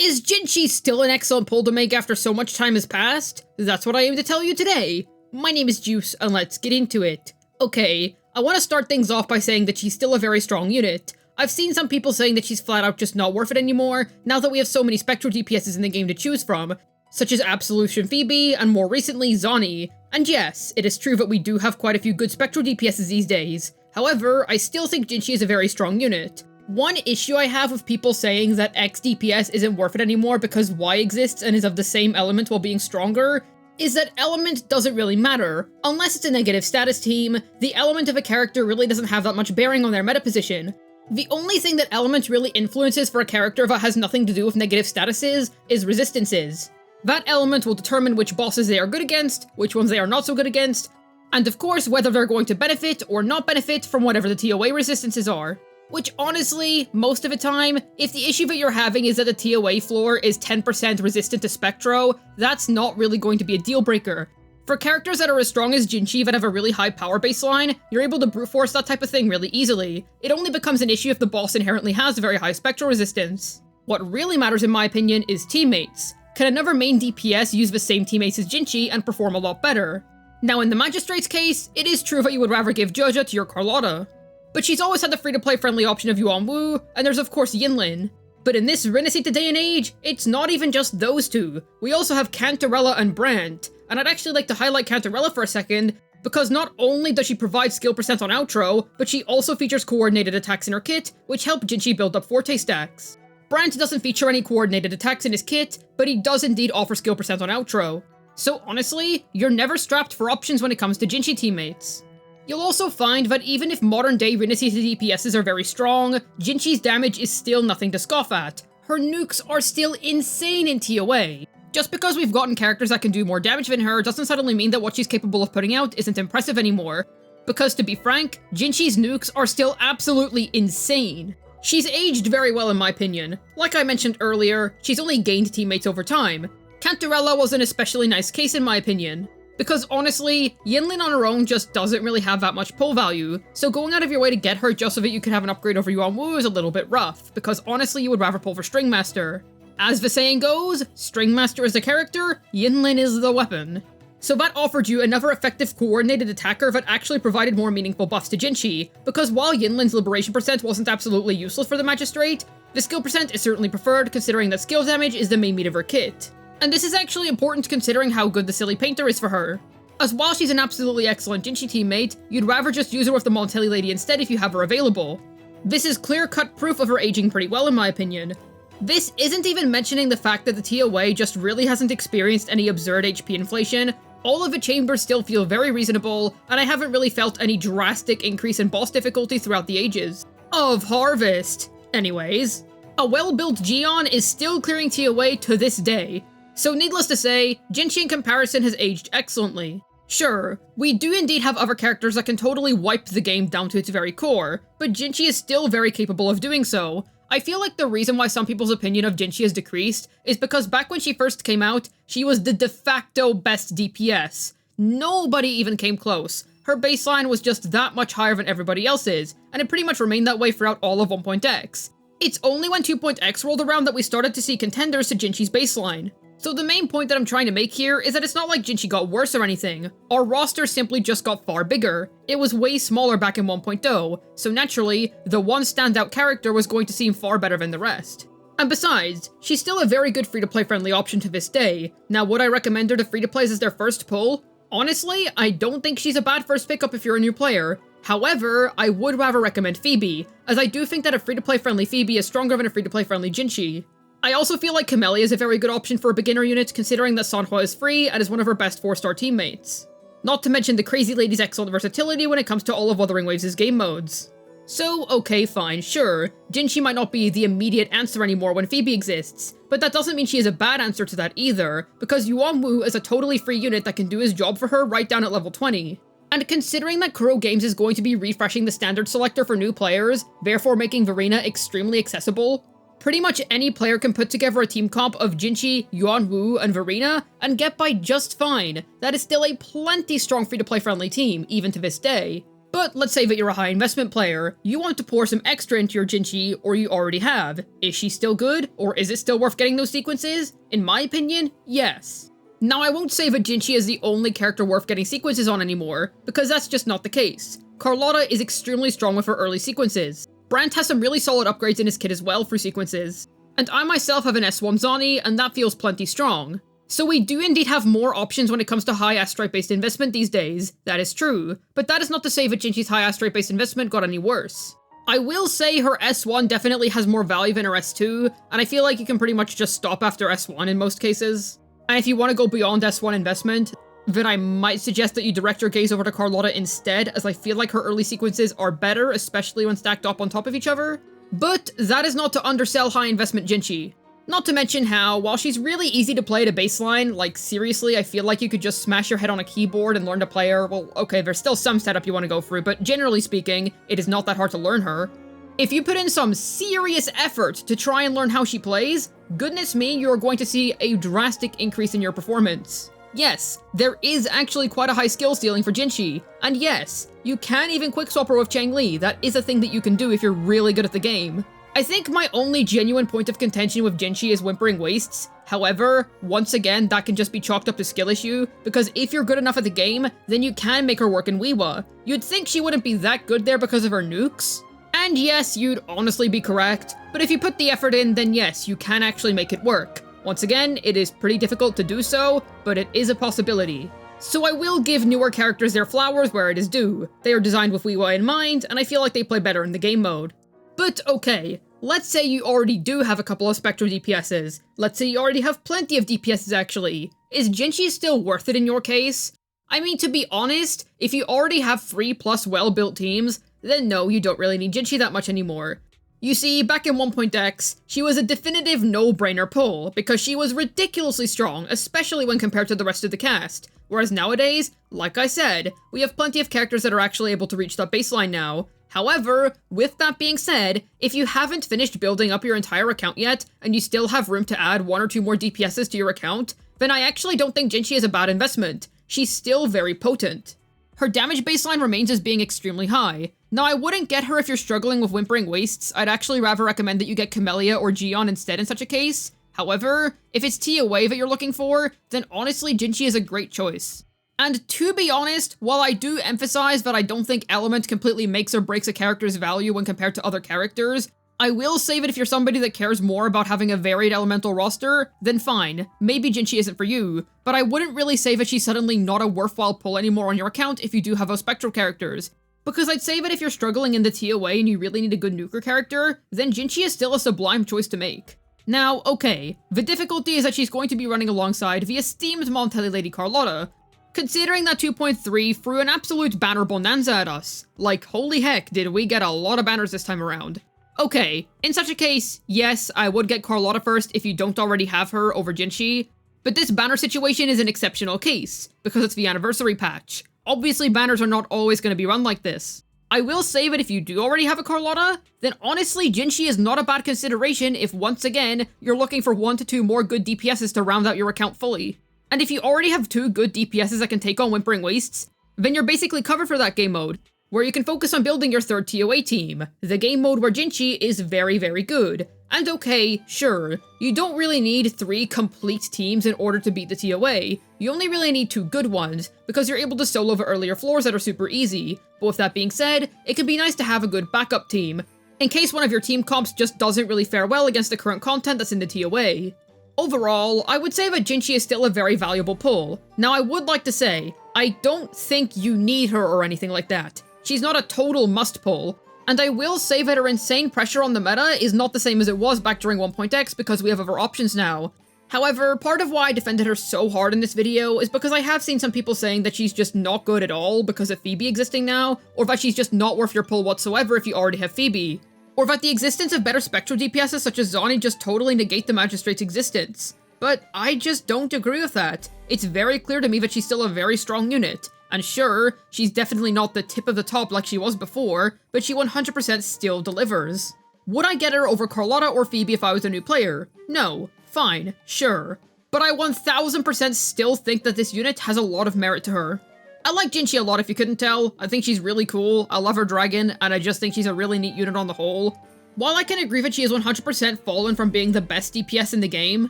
Is Jinhsi still an excellent pull to make after so much time has passed? That's what I aim to tell you today. My name is Juice, and let's get into it. Okay, I want to start things off by saying that she's still a very strong unit. I've seen some people saying that she's flat out just not worth it anymore, now that we have so many spectral DPSs in the game to choose from, such as Absolution Phoebe, and more recently, Zani. And yes, it is true that we do have quite a few good spectral DPSs these days. However, I still think Jinhsi is a very strong unit. One issue I have with people saying that X DPS isn't worth it anymore because Y exists and is of the same element while being stronger, is that element doesn't really matter. Unless it's a negative status team, the element of a character really doesn't have that much bearing on their meta position. The only thing that element really influences for a character that has nothing to do with negative statuses is resistances. That element will determine which bosses they are good against, which ones they are not so good against, and of course whether they're going to benefit or not benefit from whatever the TOA resistances are. Which honestly, most of the time, if the issue that you're having is that the TOA floor is 10% resistant to Spectro, that's not really going to be a deal breaker. For characters that are as strong as Jinhsi that have a really high power baseline, you're able to brute force that type of thing really easily. It only becomes an issue if the boss inherently has very high Spectral resistance. What really matters in my opinion is teammates. Can another main DPS use the same teammates as Jinhsi and perform a lot better? Now in the Magistrate's case, it is true that you would rather give Joja to your Carlotta. But she's always had the free-to-play friendly option of Yuan Wu, and there's of course Yinlin. But in this rinascita day and age, it's not even just those two. We also have Cantarella and Brandt, and I'd actually like to highlight Cantarella for a second, because not only does she provide skill percent on outro, but she also features coordinated attacks in her kit, which help Jinhsi build up Forte stacks. Brandt doesn't feature any coordinated attacks in his kit, but he does indeed offer skill percent on outro. So honestly, you're never strapped for options when it comes to Jinhsi teammates. You'll also find that even if modern-day rinascita DPSs are very strong, Jinhsi's damage is still nothing to scoff at. Her nukes are still insane in TOA. Just because we've gotten characters that can do more damage than her doesn't suddenly mean that what she's capable of putting out isn't impressive anymore. Because to be frank, Jinhsi's nukes are still absolutely insane. She's aged very well in my opinion. Like I mentioned earlier, she's only gained teammates over time. Cantarella was an especially nice case in my opinion. Because honestly, Yinlin on her own just doesn't really have that much pull value, so going out of your way to get her just so that you can have an upgrade over Yuan Wu is a little bit rough, because honestly you would rather pull for Stringmaster. As the saying goes, Stringmaster is the character, Yinlin is the weapon. So that offered you another effective coordinated attacker that actually provided more meaningful buffs to Jinhsi, because while Yinlin's liberation percent wasn't absolutely useless for the Magistrate, the skill percent is certainly preferred considering that skill damage is the main meat of her kit. And this is actually important considering how good the Silly Painter is for her. As while she's an absolutely excellent Jinhsi teammate, you'd rather just use her with the Montelli Lady instead if you have her available. This is clear-cut proof of her aging pretty well in my opinion. This isn't even mentioning the fact that the TOA just really hasn't experienced any absurd HP inflation. All of the chambers still feel very reasonable, and I haven't really felt any drastic increase in boss difficulty throughout the ages of Harvest. Anyways, a well-built Gion is still clearing TOA to this day. So needless to say, Jinhsi in comparison has aged excellently. Sure, we do indeed have other characters that can totally wipe the game down to its very core, but Jinhsi is still very capable of doing so. I feel like the reason why some people's opinion of Jinhsi has decreased is because back when she first came out, she was the de facto best DPS. Nobody even came close. Her baseline was just that much higher than everybody else's, and it pretty much remained that way throughout all of 1.x. It's only when 2.x rolled around that we started to see contenders to Jinhsi's baseline. So the main point that I'm trying to make here is that it's not like Jinhsi got worse or anything. Our roster simply just got far bigger. It was way smaller back in 1.0, so naturally, the one standout character was going to seem far better than the rest. And besides, she's still a very good free-to-play friendly option to this day. Now would I recommend her to free-to-plays as their first pull? Honestly, I don't think she's a bad first pickup if you're a new player. However, I would rather recommend Phoebe, as I do think that a free-to-play friendly Phoebe is stronger than a free-to-play friendly Jinhsi. I also feel like Camellia is a very good option for a beginner unit considering that Sanhua is free and is one of her best 4-star teammates. Not to mention the Crazy Lady's excellent versatility when it comes to all of Wuthering Waves' game modes. So, okay fine, sure, Jinhsi might not be the immediate answer anymore when Phoebe exists, but that doesn't mean she is a bad answer to that either, because Yuan Wu is a totally free unit that can do his job for her right down at level 20. And considering that Kuro Games is going to be refreshing the standard selector for new players, therefore making Verena extremely accessible, pretty much any player can put together a team comp of Jinhsi, Yuan Wu, and Verena, and get by just fine. That is still a plenty strong free-to-play friendly team, even to this day. But let's say that you're a high investment player, you want to pour some extra into your Jinhsi, or you already have. Is she still good, or is it still worth getting those sequences? In my opinion, yes. Now I won't say that Jinhsi is the only character worth getting sequences on anymore, because that's just not the case. Carlotta is extremely strong with her early sequences. Brandt has some really solid upgrades in his kit as well for sequences. And I myself have an S1 Zani, and that feels plenty strong. So we do indeed have more options when it comes to high S-Stripe based investment these days, that is true, but that is not to say that Jinhsi's high S-Stripe based investment got any worse. I will say her S1 definitely has more value than her S2, and I feel like you can pretty much just stop after S1 in most cases. And if you want to go beyond S1 investment, then I might suggest that you direct your gaze over to Carlotta instead, as I feel like her early sequences are better, especially when stacked up on top of each other. But that is not to undersell high investment Jinhsi. Not to mention how, while she's really easy to play at a baseline, like seriously, I feel like you could just smash your head on a keyboard and learn to play her. Well, okay, there's still some setup you want to go through, but generally speaking, it is not that hard to learn her. If you put in some serious effort to try and learn how she plays, goodness me, you're going to see a drastic increase in your performance. Yes, there is actually quite a high skill ceiling for Jinhsi, and yes, you can even quickswap her with Changli. That is a thing that you can do if you're really good at the game. I think my only genuine point of contention with Jinhsi is Whimpering Wastes. However, once again, that can just be chalked up to skill issue, because if you're good enough at the game, then you can make her work in wuwa. You'd think she wouldn't be that good there because of her nukes. And yes, you'd honestly be correct, but if you put the effort in, then yes, you can actually make it work. Once again, it is pretty difficult to do so, but it is a possibility. So I will give newer characters their flowers where it is due. They are designed with wuwa in mind, and I feel like they play better in the game mode. But okay, let's say you already do have a couple of Spectral DPSs. Let's say you already have plenty of DPSs actually. Is Jinhsi still worth it in your case? I mean, to be honest, if you already have 3+ well-built teams, then no, you don't really need Jinhsi that much anymore. You see, back in 1.x, she was a definitive no-brainer pull, because she was ridiculously strong, especially when compared to the rest of the cast. Whereas nowadays, like I said, we have plenty of characters that are actually able to reach that baseline now. However, with that being said, if you haven't finished building up your entire account yet, and you still have room to add 1 or 2 more DPSs to your account, then I actually don't think Jinhsi is a bad investment. She's still very potent. Her damage baseline remains as being extremely high. Now, I wouldn't get her if you're struggling with Whimpering Wastes. I'd actually rather recommend that you get Camellia or Gion instead in such a case. However, if it's TOA that you're looking for, then honestly, Jinhsi is a great choice. And to be honest, while I do emphasize that I don't think Element completely makes or breaks a character's value when compared to other characters, I will say that if you're somebody that cares more about having a varied elemental roster, then fine, maybe Jinhsi isn't for you, but I wouldn't really say that she's suddenly not a worthwhile pull anymore on your account if you do have those spectral characters. Because I'd say that if you're struggling in the TOA and you really need a good nuker character, then Jinhsi is still a sublime choice to make. Now, okay, the difficulty is that she's going to be running alongside the esteemed Montelli Lady Carlotta, considering that 2.3 threw an absolute banner bonanza at us. Like, holy heck, did we get a lot of banners this time around. Okay, in such a case, yes, I would get Carlotta first if you don't already have her over Jinhsi, but this banner situation is an exceptional case, because it's the anniversary patch. Obviously, banners are not always going to be run like this. I will say that if you do already have a Carlotta, then honestly, Jinhsi is not a bad consideration if, once again, you're looking for 1 to 2 more good DPSs to round out your account fully. And if you already have 2 good DPSs that can take on Whimpering Wastes, then you're basically covered for that game mode, where you can focus on building your 3rd TOA team, the game mode where Jinhsi is very, very good. And okay, sure, you don't really need 3 complete teams in order to beat the TOA, you only really need 2 good ones, because you're able to solo the earlier floors that are super easy. But with that being said, it can be nice to have a good backup team, in case one of your team comps just doesn't really fare well against the current content that's in the TOA. Overall, I would say that Jinhsi is still a very valuable pull. Now I would like to say, I don't think you need her or anything like that. She's not a total must pull, and I will say that her insane pressure on the meta is not the same as it was back during 1.x because we have other options now. However, part of why I defended her so hard in this video is because I have seen some people saying that she's just not good at all because of Phoebe existing now, or that she's just not worth your pull whatsoever if you already have Phoebe, or that the existence of better spectral DPSs such as Zani just totally negate the Magistrate's existence. But I just don't agree with that. It's very clear to me that she's still a very strong unit. And sure, she's definitely not the tip of the top like she was before, but she 100% still delivers. Would I get her over Carlotta or Phoebe if I was a new player? No. Fine. Sure. But I 1000% still think that this unit has a lot of merit to her. I like Jinhsi a lot if you couldn't tell. I think she's really cool, I love her dragon, and I just think she's a really neat unit on the whole. While I can agree that she has 100% fallen from being the best DPS in the game,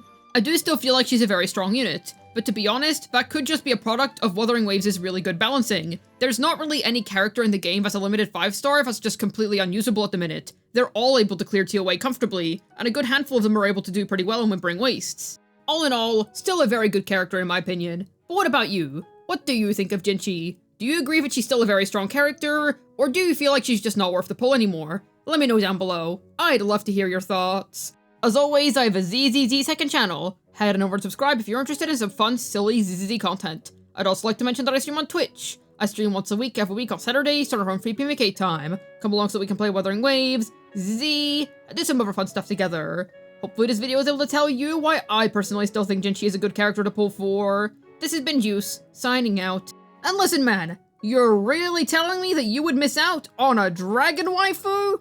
I do still feel like she's a very strong unit. But to be honest, that could just be a product of Wuthering Waves' really good balancing. There's not really any character in the game that's a limited 5-star that's just completely unusable at the minute. They're all able to clear TOA comfortably, and a good handful of them are able to do pretty well in Whimpering Wastes. All in all, still a very good character in my opinion. But what about you? What do you think of Jinhsi? Do you agree that she's still a very strong character, or do you feel like she's just not worth the pull anymore? Let me know down below. I'd love to hear your thoughts. As always, I have a ZZZ second channel. Head on over and subscribe if you're interested in some fun, silly ZZZ content. I'd also like to mention that I stream on Twitch. I stream once a week, every week on Saturday, starting around 3 PM UK time. Come along so we can play Wuthering Waves, ZZZ, and do some other fun stuff together. Hopefully this video is able to tell you why I personally still think Jinhsi is a good character to pull for. This has been Juice, signing out. And listen man, you're really telling me that you would miss out on a dragon waifu?